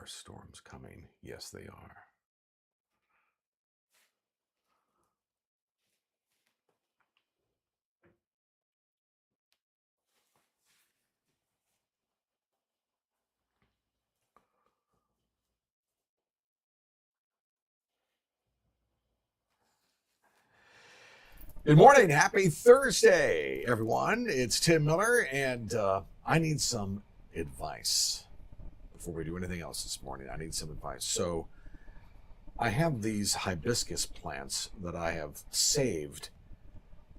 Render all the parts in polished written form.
Are storms coming? Yes, they are. Good morning. Happy Thursday, everyone. It's Tim Miller, and I need some advice before we do anything else this morning. I need some advice. So, I have these hibiscus plants that I have saved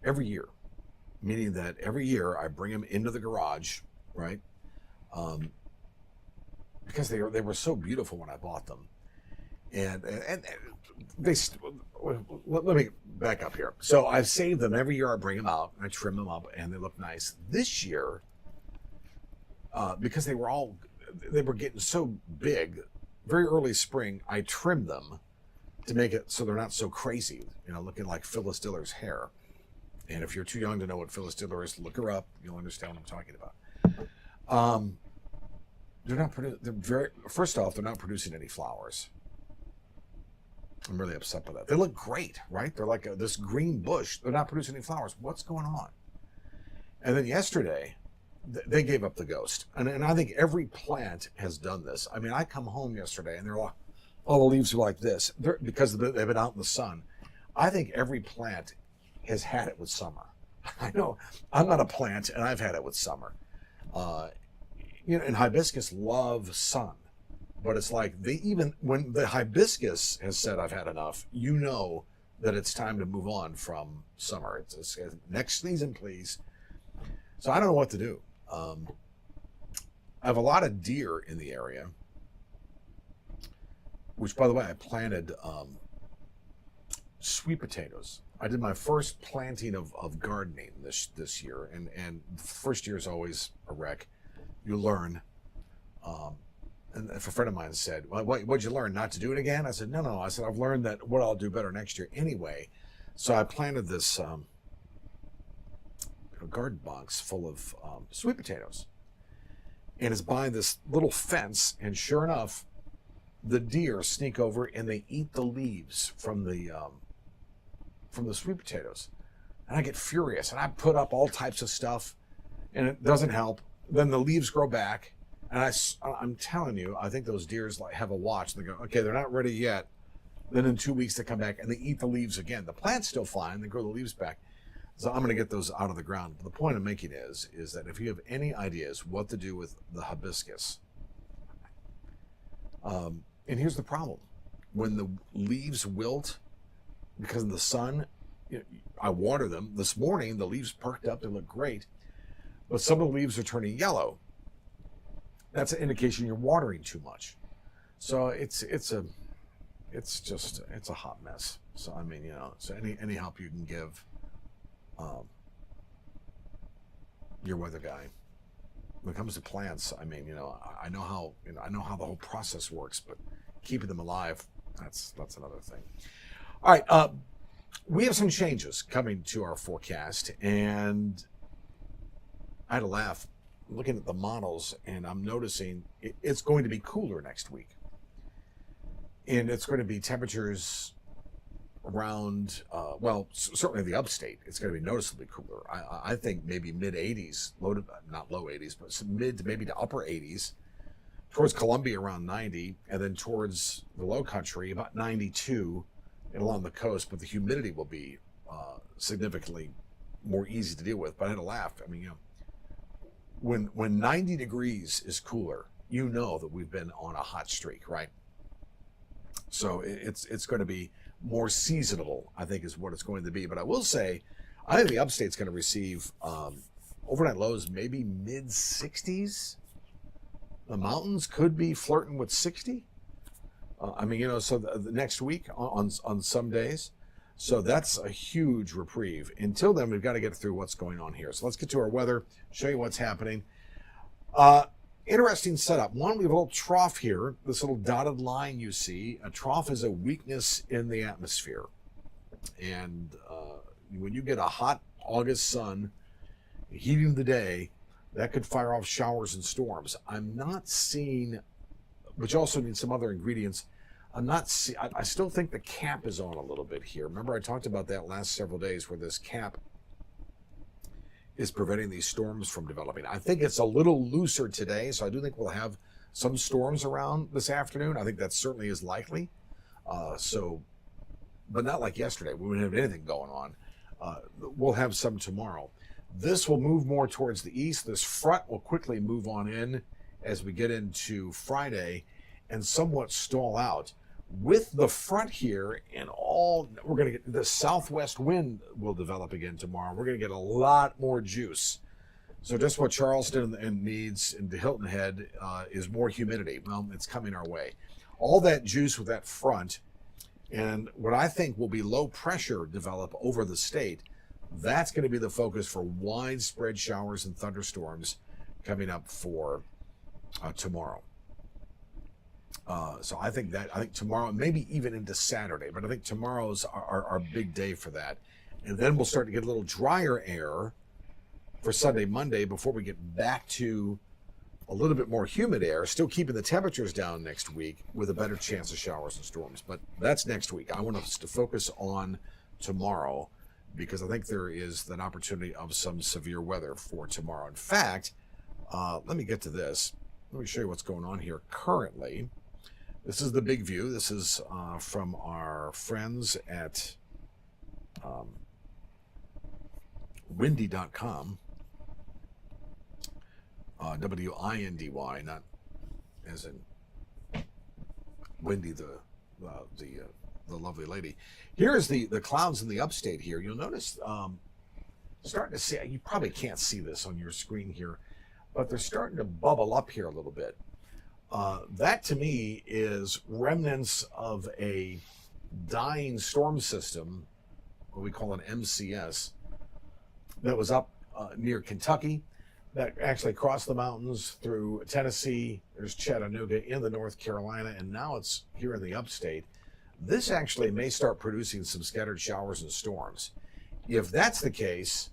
every year, meaning that every year I bring them into the garage, right? Because they were so beautiful when I bought them. And they let me back up here. So I've saved them every year. I bring them out, I trim them up, and they look nice. This year, because they were getting so big, very early spring, I trimmed them to make it so they're not so crazy, looking like Phyllis Diller's hair. And if you're too young to know what Phyllis Diller is, look her up. You'll understand what I'm talking about. First off, they're not producing any flowers. I'm really upset by that. They look great, right? They're like this green bush. They're not producing any flowers. What's going on? And then yesterday, they gave up the ghost. And I think every plant has done this. I mean, I come home yesterday and all the leaves are like this because they've been out in the sun. I think every plant has had it with summer. I know I'm not a plant and I've had it with summer. And hibiscus love sun. But it's like when the hibiscus has said, I've had enough, that it's time to move on from summer. It's next season, please. So I don't know what to do. I have a lot of deer in the area, which, by the way, I planted sweet potatoes. I did my first planting of gardening this year. And the first year is always a wreck. You learn. And if a friend of mine said, well, what'd you learn, not to do it again? I said, no. I said, I've learned that what I'll do better next year anyway. So I planted this garden box full of sweet potatoes. And it's by this little fence. And sure enough, the deer sneak over and they eat the leaves from the sweet potatoes. And I get furious. And I put up all types of stuff. And it doesn't help. Then the leaves grow back. And I'm telling you, I think those deers have a watch. They go, okay, they're not ready yet. Then in 2 weeks they come back and they eat the leaves again. The plant's still fine. They grow the leaves back. So I'm going to get those out of the ground. But the point I'm making is that if you have any ideas what to do with the hibiscus, and here's the problem. When the leaves wilt because of the sun, I water them. This morning, the leaves perked up. They look great. But some of the leaves are turning yellow. That's an indication you're watering too much. So it's a hot mess. So I mean, so any help you can give your weather guy. When it comes to plants, I mean, I know how the whole process works, but keeping them alive, that's another thing. All right, we have some changes coming to our forecast, and I had to laugh looking at the models, and I'm noticing it's going to be cooler next week. And it's going to be temperatures around, certainly the upstate. It's going to be noticeably cooler. I think maybe mid 80s, not low 80s, but some mid to maybe to upper 80s. Towards Columbia around 90, and then towards the low country about 92 and along the coast. But the humidity will be significantly more easy to deal with. But I had to laugh. I mean, when 90 degrees is cooler, that we've been on a hot streak, right? So it's going to be more seasonable, I think, is what it's going to be. But I will say, I think the upstate's going to receive overnight lows maybe mid 60s. The mountains could be flirting with 60. So the next week on some days. So that's a huge reprieve. Until then, we've got to get through what's going on here. So let's get to our weather, show you what's happening. Interesting setup. One, we have a little trough here. This little dotted line you see. A trough is a weakness in the atmosphere. And when you get a hot August sun heating the day, that could fire off showers and storms. I'm not seeing but you also need some other ingredients. I still think the cap is on a little bit here. Remember, I talked about that last several days where this cap is preventing these storms from developing. I think it's a little looser today, so I do think we'll have some storms around this afternoon. I think that certainly is likely. But not like yesterday. We wouldn't have anything going on. We'll have some tomorrow. This will move more towards the east. This front will quickly move on in as we get into Friday and somewhat stall out. With the front here and all, we're going to get the southwest wind will develop again tomorrow. We're going to get a lot more juice. So just what Charleston needs into Hilton Head is more humidity. Well, it's coming our way. All that juice with that front and what I think will be low pressure develop over the state, that's going to be the focus for widespread showers and thunderstorms coming up for tomorrow. So I think tomorrow, maybe even into Saturday, but I think tomorrow's our big day for that. And then we'll start to get a little drier air for Sunday, Monday, before we get back to a little bit more humid air, still keeping the temperatures down next week with a better chance of showers and storms. But that's next week. I want us to focus on tomorrow because I think there is an opportunity of some severe weather for tomorrow. In fact, let me get to this. Let me show you what's going on here currently. This is the big view. This is from our friends at windy.com. W-I-N-D-Y, not as in Wendy, the lovely lady. Here's the clouds in the upstate here. You'll notice starting to see, you probably can't see this on your screen here, but they're starting to bubble up here a little bit. That to me is remnants of a dying storm system, what we call an MCS, that was up near Kentucky, that actually crossed the mountains through Tennessee. There's Chattanooga in the North Carolina, and now it's here in the upstate. This actually may start producing some scattered showers and storms. If that's the case,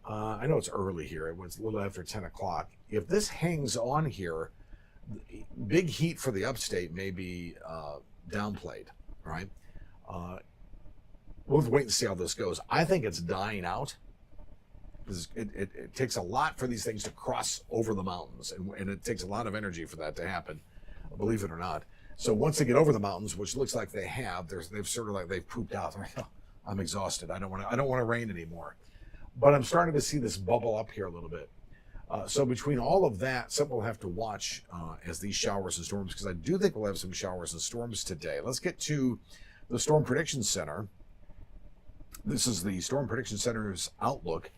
I know it's early here. It was a little after 10 o'clock. If this hangs on here, big heat for the upstate may be downplayed, right? We'll wait and see how this goes. I think it's dying out. It takes a lot for these things to cross over the mountains, and it takes a lot of energy for that to happen, believe it or not. So once they get over the mountains, which looks like they have, they've sort of like they've pooped out. I'm exhausted. I don't want to rain anymore. But I'm starting to see this bubble up here a little bit. So between all of that, something we'll have to watch as these showers and storms, because I do think we'll have some showers and storms today. Let's get to the Storm Prediction Center. This is the Storm Prediction Center's outlook.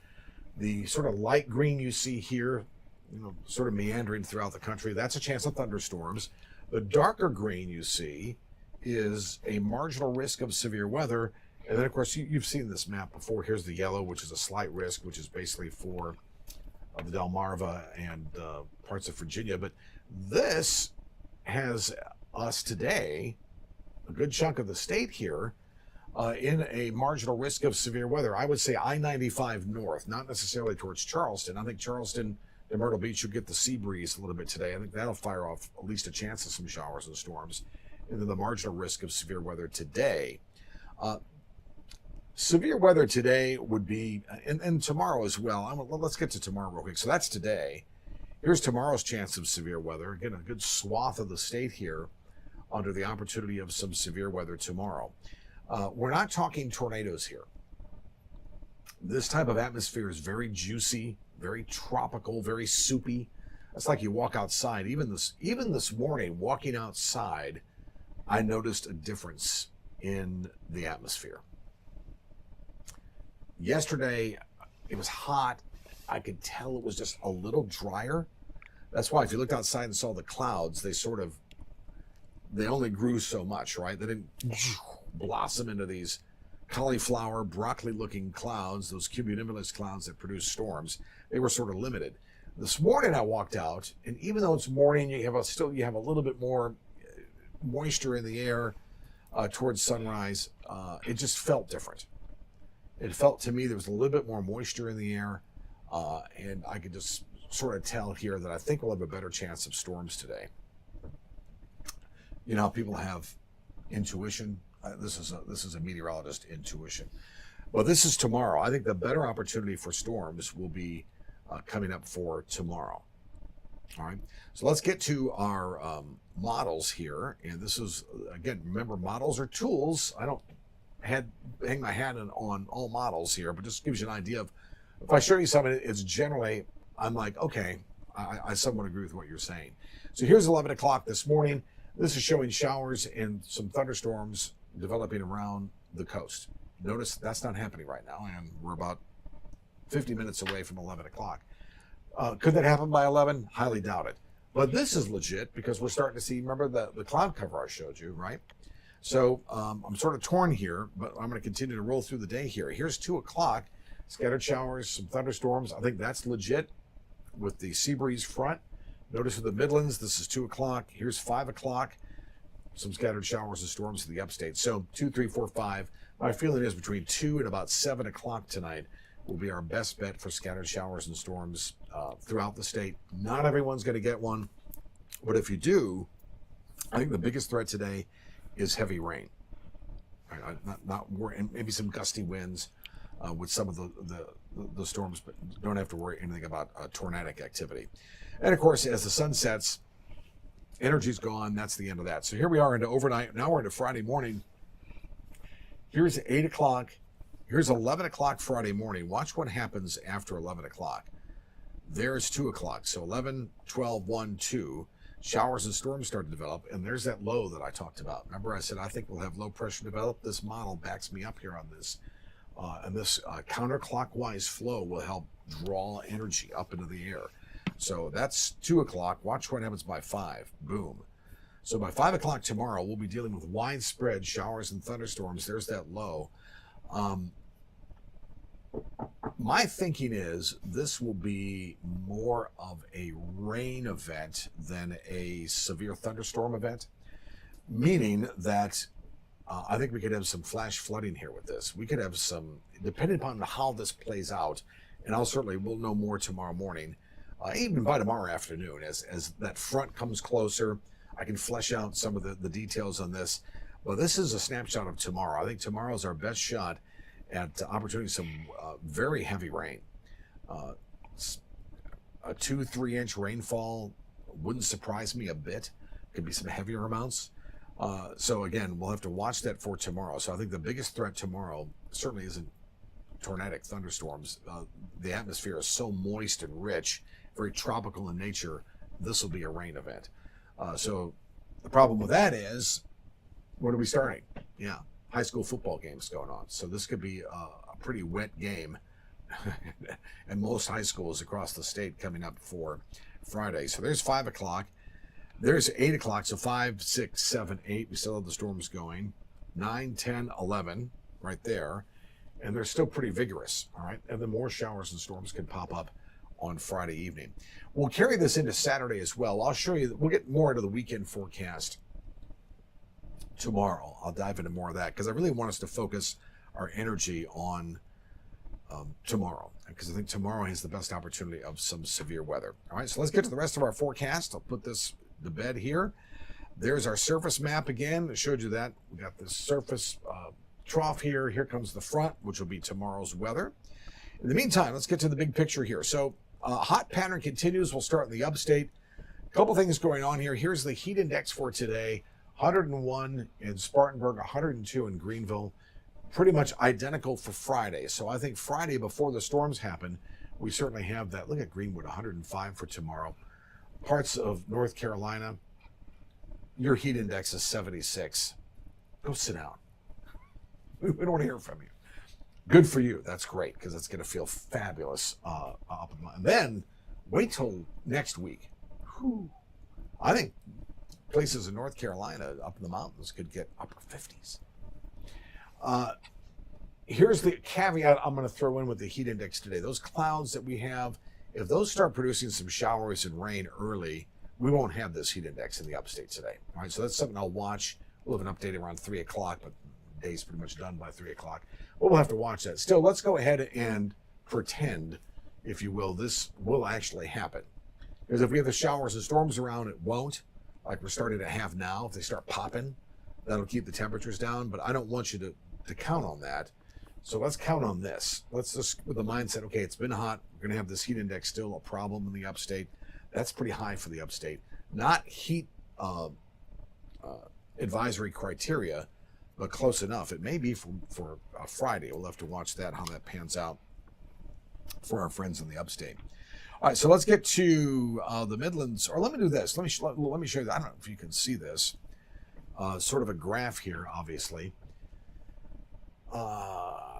The sort of light green you see here, sort of meandering throughout the country, that's a chance of thunderstorms. The darker green you see is a marginal risk of severe weather. And then, of course, you've seen this map before. Here's the yellow, which is a slight risk, which is basically for the Delmarva and parts of Virginia. But this has us today, a good chunk of the state here, in a marginal risk of severe weather. I would say I-95 north, not necessarily towards Charleston. I think Charleston and Myrtle Beach will get the sea breeze a little bit today. I think that'll fire off at least a chance of some showers and storms. And then the marginal risk of severe weather today. Severe weather today would be, and tomorrow as well. Let's get to tomorrow real quick. So that's today. Here's tomorrow's chance of severe weather. Again, a good swath of the state here under the opportunity of some severe weather tomorrow. We're not talking tornadoes here. This type of atmosphere is very juicy, very tropical, very soupy. It's like you walk outside. Even this morning, walking outside, I noticed a difference in the atmosphere. Yesterday, it was hot. I could tell it was just a little drier. That's why if you looked outside and saw the clouds, they only grew so much, right? They didn't blossom into these cauliflower, broccoli-looking clouds, those cumulonimbus clouds that produce storms. They were sort of limited. This morning I walked out, and even though it's morning, you have a little bit more moisture in the air towards sunrise. It just felt different. It felt to me there was a little bit more moisture in the air, and I could just sort of tell here that I think we'll have a better chance of storms today. You know how people have intuition. This is a meteorologist intuition. Well, this is tomorrow. I think the better opportunity for storms will be coming up for tomorrow. All right. So let's get to our models here. And this is, again, remember, models are tools. I don't hang my hat on all models here, but just gives you an idea of, if I show you something, it's generally, I'm like, okay, I somewhat agree with what you're saying. So here's 11 o'clock this morning. This is showing showers and some thunderstorms developing around the coast. Notice that's not happening right now, and we're about 50 minutes away from 11 o'clock. Could that happen by 11? Highly doubt it. But this is legit because we're starting to see, remember the cloud cover I showed you, right? So I'm sort of torn here, but I'm going to continue to roll through the day here. Here's 2 o'clock, scattered showers, some thunderstorms. I think that's legit with the sea breeze front. Notice with the Midlands, this is 2 o'clock. Here's 5 o'clock, some scattered showers and storms to the upstate. So 2, 3, 4, 5. My feeling is between 2 and about 7 o'clock tonight will be our best bet for scattered showers and storms throughout the state. Not everyone's going to get one, but if you do, I think the biggest threat today is heavy rain. Right? And maybe some gusty winds with some of the storms, but don't have to worry anything about tornadic activity. And of course, as the sun sets, energy's gone. That's the end of that. So here we are into overnight. Now we're into Friday morning. Here's 8 o'clock. Here's 11 o'clock Friday morning. Watch what happens after 11 o'clock. There's 2 o'clock. So 11, 12, 1, 2. Showers and storms start to develop. And there's that low that I talked about. Remember I said I think we'll have low pressure develop? This model backs me up here on this. And this counterclockwise flow will help draw energy up into the air. So that's 2 o'clock. Watch what happens by 5. Boom. So by 5 o'clock tomorrow, we'll be dealing with widespread showers and thunderstorms. There's that low. My thinking is this will be more of a rain event than a severe thunderstorm event, meaning that I think we could have some flash flooding here with this. We could have some, depending upon how this plays out, and we'll know more tomorrow morning, even by tomorrow afternoon, as that front comes closer. I can flesh out some of the details on this. Well, this is a snapshot of tomorrow. I think tomorrow is our best shot at opportunity some very heavy rain. A 2-3 inch rainfall wouldn't surprise me a bit. Could be some heavier amounts. So again, we'll have to watch that for tomorrow. So I think the biggest threat tomorrow certainly isn't tornadic thunderstorms. The atmosphere is so moist and rich, very tropical in nature. This will be a rain event. So the problem with that is, when are we starting? Yeah, high school football games going on. So this could be a pretty wet game. And most high schools across the state coming up for Friday. So there's 5 o'clock. There's 8 o'clock. So 5, 6, 7, 8. We still have the storms going. 9, 10, 11 right there. And they're still pretty vigorous. All right. And then more showers and storms can pop up on Friday evening. We'll carry this into Saturday as well. I'll show you, we'll get more into the weekend forecast tomorrow. I'll dive into more of that because I really want us to focus our energy on tomorrow, because I think tomorrow has the best opportunity of some severe weather. All right, so let's get to the rest of our forecast. I'll put this to bed here. There's our surface map again. I showed you that. We got this surface trough here. Here comes the front, which will be tomorrow's weather. In the meantime, let's get to the big picture here. So hot pattern continues. We'll start in the upstate. A couple things going on here. Here's the heat index for today. 101 in Spartanburg, 102 in Greenville. Pretty much identical for Friday. So I think Friday, before the storms happen, we certainly have that. Look at Greenwood, 105 for tomorrow. Parts of North Carolina, your heat index is 76. Go sit down. We don't want to hear from you. Good for you. That's great, because it's going to feel fabulous up in the, and then wait till next week. Whew. I think places in North Carolina up in the mountains could get upper 50s. Here's the caveat I'm going to throw in with the heat index today. Those clouds that we have, if those start producing some showers and rain early, we won't have this heat index in the upstate today. All right, so that's something I'll watch. We'll have an update around 3 o'clock, but the day's pretty much done by 3 o'clock. But we'll have to watch that. Still, let's go ahead and pretend, if you will, this will actually happen. Because if we have the showers and storms around, it won't. like we're starting to have now. If they start popping, that'll keep the temperatures down. But I don't want you to count on that. So let's count on this. Let's just, with the mindset, okay, it's been hot. We're going to have this heat index still a problem in the upstate. That's pretty high for the upstate. Not heat advisory criteria, but close enough. It may be for Friday. We'll have to watch that, how that pans out for our friends in the upstate. All right, so let's get to the Midlands. Or let me do this. Let me show you. I don't know if you can see this. Sort of a graph here, obviously.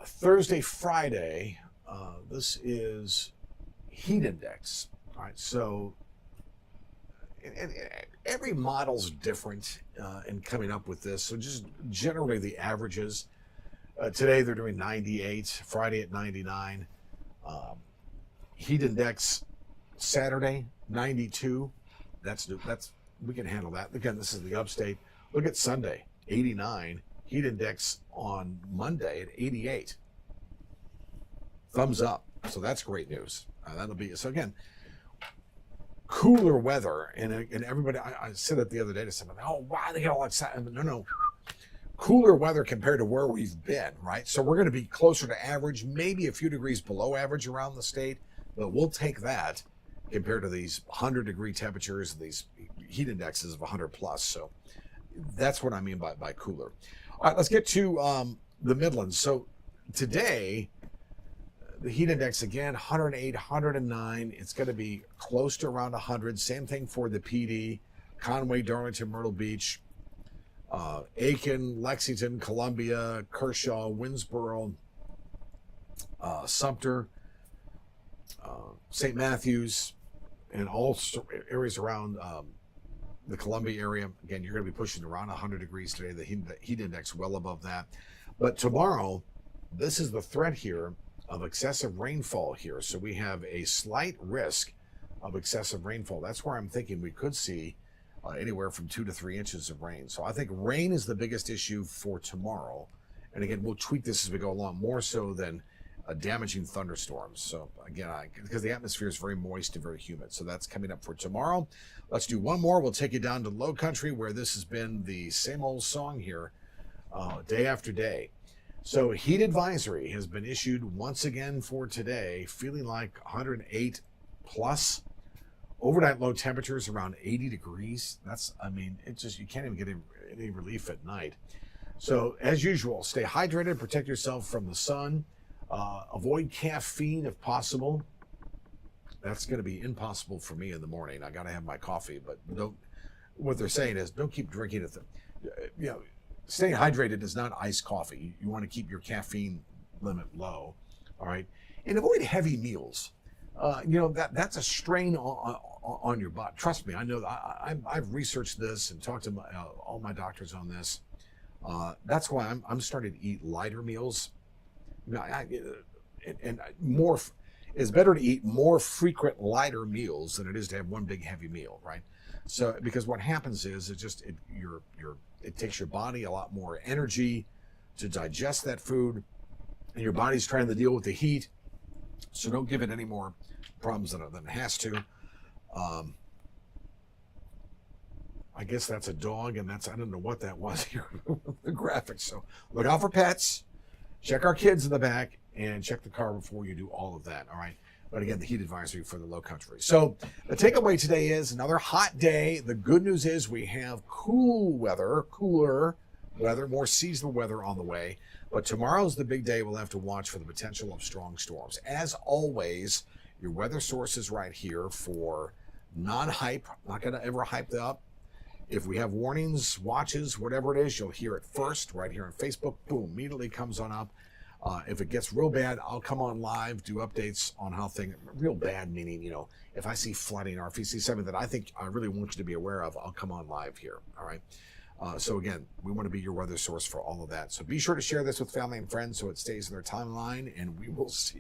Thursday, Friday, this is heat index. All right, so every model's different in coming up with this. So just generally the averages. Today they're doing 98, Friday at 99. Heat index Saturday 92. That's we can handle that. Again, this is the upstate. Look at Sunday 89. Heat index on Monday at 88. Thumbs up. So that's great news. That'll be so again. Cooler weather, and everybody. I said it the other day to someone. Oh, wow, they get all excited. No. Cooler weather compared to where we've been, right? So we're going to be closer to average, maybe a few degrees below average around the state, but we'll take that compared to these 100-degree temperatures and these heat indexes of 100 plus. So that's what I mean by cooler. All right, let's get to the Midlands. So today, the heat index again, 108, 109. It's going to be close to around 100. Same thing for the PD, Conway, Darlington, Myrtle Beach, Aiken, Lexington, Columbia, Kershaw, Winnsboro, Sumter, St. Matthews, and all areas around the Columbia area. Again, you're going to be pushing around 100 degrees today. The heat index well above that. But tomorrow, this is the threat here of excessive rainfall here. So we have a slight risk of excessive rainfall. That's where I'm thinking we could see anywhere from 2 to 3 inches of rain. So I think rain is the biggest issue for tomorrow. And again, we'll tweak this as we go along, more so than damaging thunderstorms. So again, because the atmosphere is very moist and very humid. So that's coming up for tomorrow. Let's do one more. We'll take you down to low country where this has been the same old song here day after day. So heat advisory has been issued once again for today, feeling like 108 plus. Overnight low temperatures around 80 degrees. It's just, you can't even get any relief at night. So as usual, stay hydrated, protect yourself from the sun, avoid caffeine if possible. That's going to be impossible for me in the morning. I got to have my coffee, but what they're saying is don't keep drinking it. Staying hydrated is not iced coffee. You want to keep your caffeine limit low, all right? And avoid heavy meals. That's a strain on your body. Trust me, I know. I've researched this and talked to all my doctors on this. That's why I'm starting to eat lighter meals. And more. It's better to eat more frequent lighter meals than it is to have one big heavy meal, right? So because what happens is it takes your body a lot more energy to digest that food, and your body's trying to deal with the heat. So don't give it any more problems than it has to. I guess that's a dog, and I don't know what that was here, the graphics. So look out for pets, check our kids in the back, and check the car before you do all of that, all right? But again, the heat advisory for the low country. So the takeaway today is another hot day. The good news is we have cooler weather, more seasonal weather on the way. But tomorrow's the big day. We'll have to watch for the potential of strong storms. As always, your weather source is right here for non-hype. Not going to ever hype it up. If we have warnings, watches, whatever it is, you'll hear it first right here on Facebook. Boom, immediately comes on up. If it gets real bad, I'll come on live, do updates on how things, real bad meaning, if I see flooding or if you see something that I think I really want you to be aware of, I'll come on live here, all right? So again, we want to be your weather source for all of that. So be sure to share this with family and friends so it stays in their timeline, and we will see.